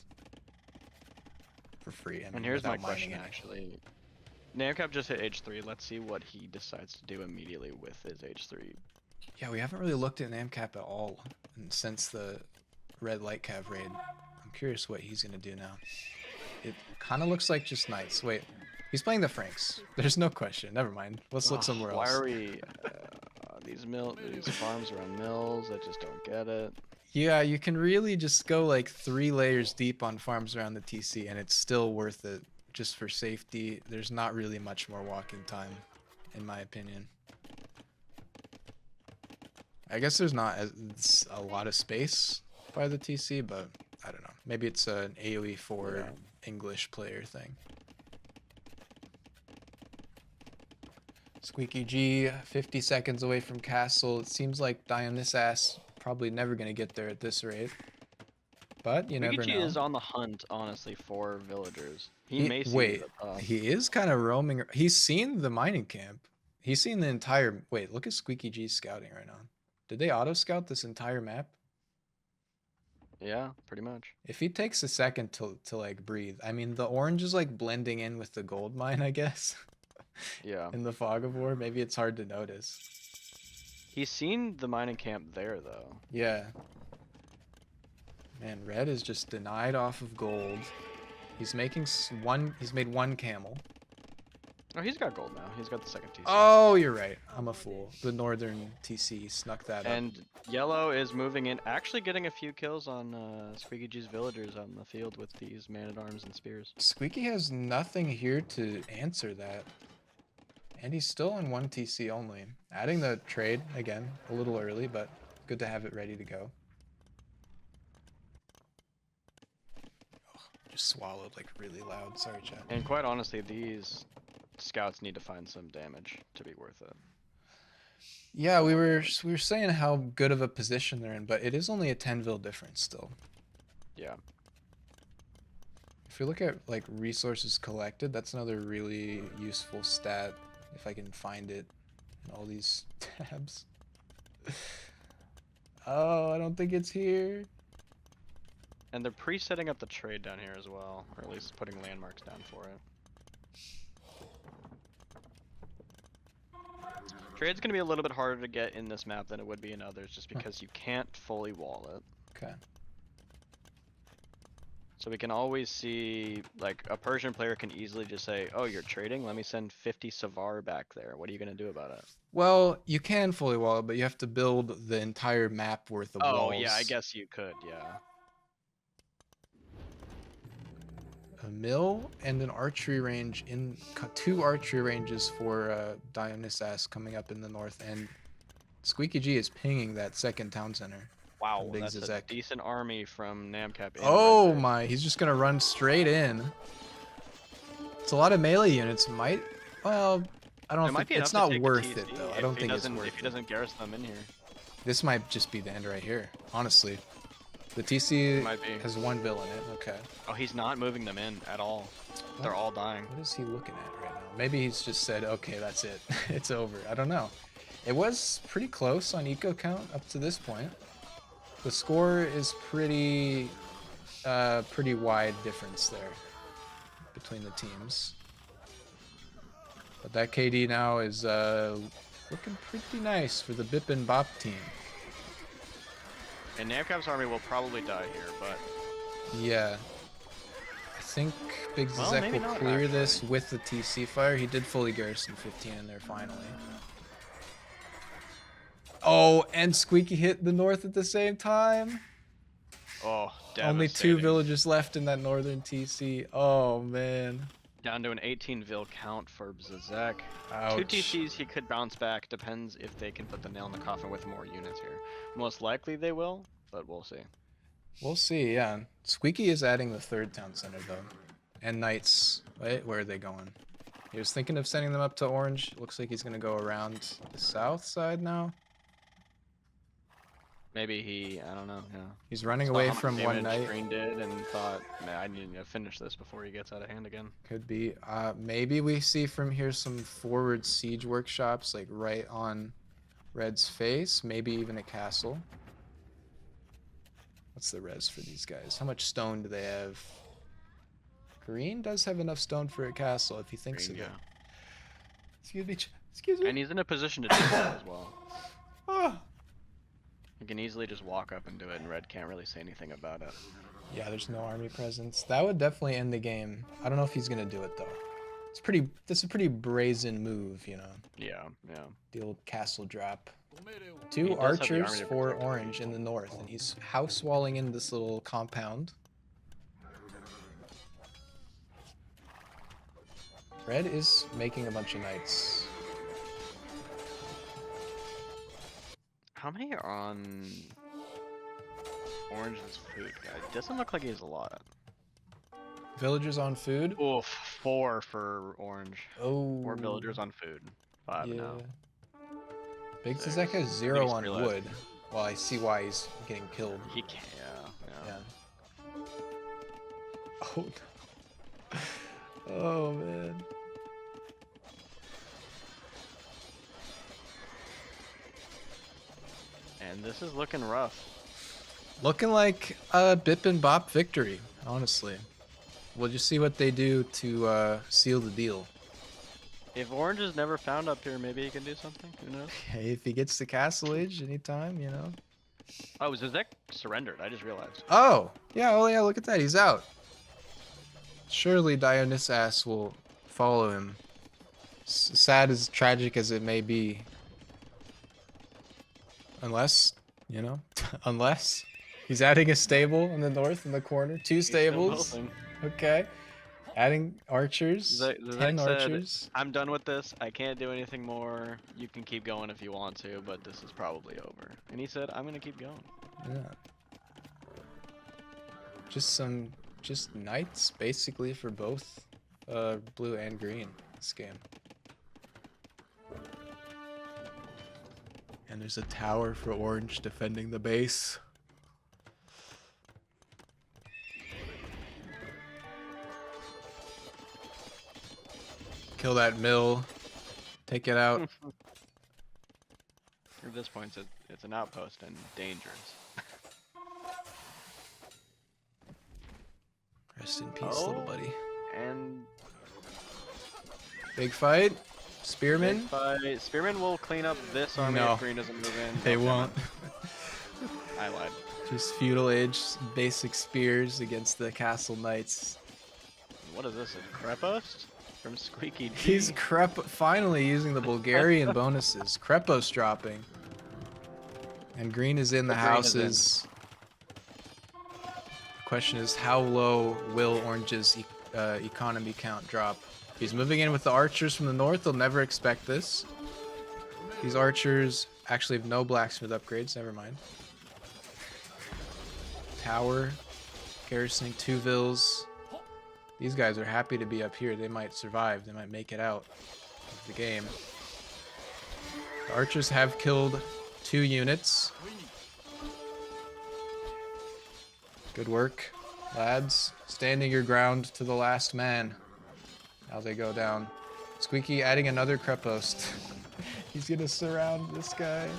For free. I mean, And here's my without mining question it. actually. Namcap just hit age 3. Let's see what he decides to do immediately with his age 3. Yeah, we haven't really looked at Namcap at all since the red light cav raid. I'm curious what he's gonna do now. It kind of looks like just knights. Wait, he's playing the Franks. There's no question. Never mind. Let's look somewhere else. Why are we these farms around mills? I just don't get it. Yeah, you can really just go like 3 layers deep on farms around the TC and it's still worth it just for safety. There's not really much more walking time, in my opinion. I guess there's not a lot of space by the TC, but I don't know. Maybe it's an AoE for English player thing. Squeaky G, 50 seconds away from castle. It seems like Dionysus probably never gonna get there at this rate, but you never know. is on the hunt, honestly, for villagers. He may see wait, the, he is kind of roaming. He's seen the mining camp. He's seen the entire. Wait, look at Squeaky G's scouting right now. Did they auto scout this entire map? Yeah, pretty much. If he takes a second to like breathe, I mean the orange is like blending in with the gold mine, I guess. Yeah. In the fog of war, maybe it's hard to notice. He's seen the mining camp there, though. Yeah. Man, red is just denied off of gold. He's making He's made 1 camel. Oh, he's got gold now. He's got the second TC. Oh, you're right. I'm a fool. The northern TC snuck that up. And yellow is moving in, actually getting a few kills on Squeaky G's villagers on the field with these man-at-arms and spears. Squeaky has nothing here to answer that. And he's still on 1 TC only. Adding the trade, again, a little early, but good to have it ready to go. Oh, just swallowed like really loud. Sorry, chat. And quite honestly, these scouts need to find some damage to be worth it. Yeah, we were saying how good of a position they're in, but it is only a 10 difference still. Yeah. If you look at like resources collected, that's another really useful stat if I can find it in all these tabs. Oh, I don't think it's here. And they're pre-setting up the trade down here as well, or at least putting landmarks down for it. Trade's gonna be a little bit harder to get in this map than it would be in others, just because you can't fully wall it. Okay. So we can always see, like, a Persian player can easily just say, oh, you're trading? Let me send 50 Savar back there. What are you gonna do about it? Well, you can fully wall it, but you have to build the entire map worth of walls. Oh, yeah, I guess you could, yeah. A mill and an archery range 2 archery ranges for Dionysus coming up in the north, and Squeaky G is pinging that second town center. Wow, Big that's a Zizek. decent army from Namcap. Oh my, he's just gonna run straight in. It's a lot of melee units. Well, I don't It might think be it's enough not to take worth the it TC though. I if don't he think it's doesn't- worth If he it. doesn't garrison them in here, This might just be the end right here. Honestly, the it TC might be. has 1 vill in it. Okay. Oh, he's not moving them in at all. They're all dying. What is he looking at right now? Maybe he's just said, okay, that's it. It's over. I don't know. It was pretty close on eco count up to this point. The score is pretty wide difference there between the teams. But that KD now is looking pretty nice for the BIP and BOP team. And Namcap's army will probably die here, but Yeah. I think Big Well, Zizek maybe will not, clear this actually. with the TC fire. He did fully garrison 15 in there finally. Oh, and Squeaky hit the north at the same time. oh, Only 2 devastating. villages left in that northern TC. Oh man. Down to an 18 vil count for Zizek. Ouch. 2 TCs he could bounce back. Depends if they can put the nail in the coffin with more units here. Most likely they will, but we'll see. We'll see, yeah. Squeaky is adding the 3rd town center though. And knights. Wait, where are they going? He was thinking of sending them up to Orange. Looks like he's gonna go around the south side now. Maybe he, I don't know, yeah. He's running Saw away how much from one damage knight. Green did and thought, man, I need to finish this before he gets out of hand again. Could be. Maybe we see from here some forward siege workshops, like right on Red's face. Maybe even a castle. What's the res for these guys? How much stone do they have? Green does have enough stone for a castle if he thinks Green, of it. yeah. Excuse me. Excuse me. And he's in a position to do that as well. Ah. He can easily just walk up and do it, and Red can't really say anything about it. Yeah, there's no army presence. That would definitely end the game. I don't know if he's gonna do it though. It's pretty. That's a pretty brazen move, you know. Yeah, yeah. Deal castle drop. He 2 does have the archers army to for protect the Orange in the north, and he's house walling in this little compound. Red is making a bunch of knights. How many are on Orange's food guide? Doesn't look like he has a lot. Villagers on food. Oof, 4 for Orange. Oh. 4 villagers on food. 5 now. Big Six. Zizek has I 0 think he's on 3 left. wood. Well, I see why he's getting killed. He can, yeah. Yeah. Oh no. Oh man. And this is looking rough. Looking like a BIP and BOP victory, honestly. We'll just see what they do to seal the deal. If Orange is never found up here, maybe he can do something. Who knows? Hey, if he gets to Castle Age anytime, you know. Oh, Zizek surrendered. I just realized. Oh yeah, look at that, he's out. Surely Dionysus will follow him. Sad as tragic as it may be. Unless, you know, unless he's adding a stable in the north in the corner. 2 He's still stables. building. Okay. Adding archers. Zizek 10 said, archers. I'm done with this. I can't do anything more. You can keep going if you want to, but this is probably over. And he said, I'm gonna keep going. Yeah. Just knights basically for both blue and green this game. And there's a tower for orange defending the base. Kill that mill. Take it out. At this point, it's an outpost and dangerous. Rest in peace, little buddy. And Big fight. Spearmen. Spearman will clean up this army No. if Green doesn't move in. They Okay, won't. I lied. Just feudal age basic spears against the castle knights. What is this? A Krepost? From Squeaky D. He's finally using the Bulgarian bonuses. Krepos dropping. And green is in the Green is in. houses. Question is, how low will Orange's economy count drop? He's moving in with the archers from the north. They'll never expect this. These archers actually have no blacksmith upgrades. Never mind. Tower. Garrisoning 2 vills. These guys are happy to be up here. They might survive. They might make it out. of the game. The archers have killed 2 units. Good work, lads. Standing your ground to the last man. Now they go down. Squeaky adding another crepost. He's gonna surround this guy.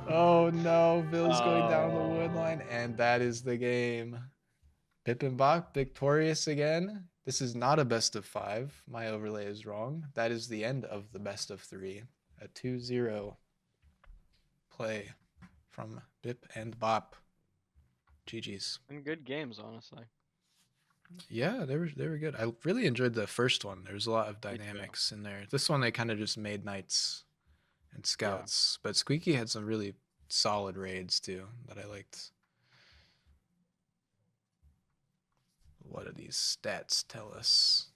Oh no, Bill's going down the wood line, and that is the game. BIP and BOP victorious again. This is not a best of 5. My overlay is wrong. That is the end of the best of 3. A 2-0 play from BIP and BOP. GG's. And good games, honestly. Yeah, they were good. I really enjoyed the first one. There was a lot of too. dynamics in there. This one they kind of just made knights and scouts, but Squeaky had some really solid raids too that I liked. What do these stats tell us?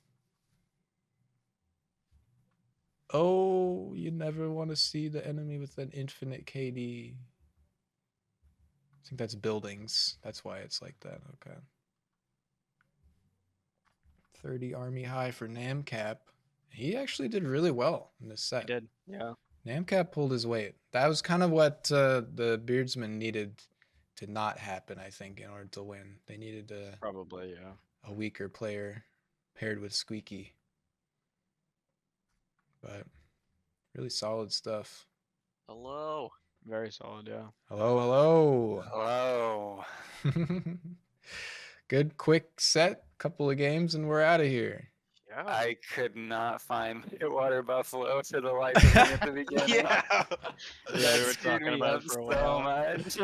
Oh, you never want to see the enemy with an infinite KD. I think that's buildings. That's why it's like that. Okay. 30 army high for Namcap. He actually did really well in this set. He did, yeah. Namcap pulled his weight. That was kind of what the Beardsmen needed to not happen, I think, in order to win. They needed Probably, yeah. a weaker player paired with Squeaky. But really solid stuff. Hello. Very solid, yeah. Hello, Hello. hello. Good quick set, couple of games, and we're out of here. Yeah. I could not find Water Buffalo for the life of me at the beginning. Yeah. Yeah, we That were screwed talking me about up it for a so while. much.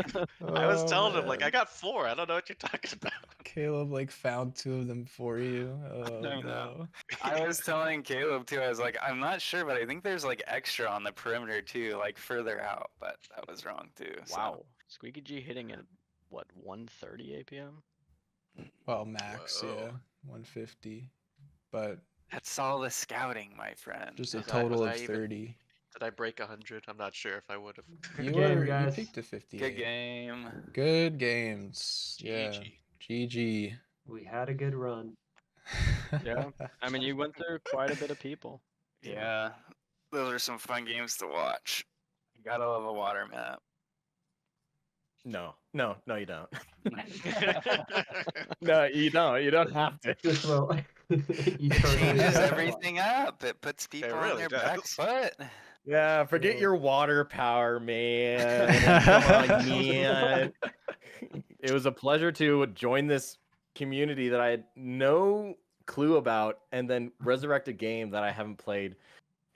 I was Oh, telling him, like, man. I got 4. I don't know what you're talking about. Caleb like found 2 of them for you. Oh I know. no. I was telling Caleb too, I was like, I'm not sure, but I think there's like extra on the perimeter too, like further out, but that was wrong too. so. Wow. Squeaky G hitting at, what, 130 APM? Well, max, Whoa. yeah, 150, but That's all the scouting, my friend. just a Was I- total was of I even- 30. Did I break 100? I'm not sure if I would have. You game, were you guys. peaked to 58. Good game. Good games. Yeah. GG. GG. We had a good run. Yeah. I mean, you went through quite a bit of people. Yeah, those are some fun games to watch. You gotta love a water map. No, you don't. No, you don't. You don't have to. This will It eternally changes be everything up. It puts people on really their back does. foot. Yeah, forget Yeah. your water power, man. Come on, man. It was a pleasure to join this community that I had no clue about, and then resurrect a game that I haven't played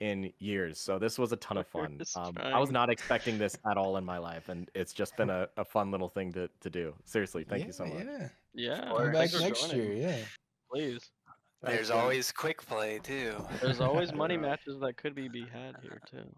in years. So this was a ton of fun. First I was trying. not expecting this at all in my life, and it's just been a fun little thing to do. Seriously, thank you so much. Yeah. Yeah. Or Come back thanks for next joining. year, yeah. Please. There's always quick play too. There's always money matches that could be had here, too.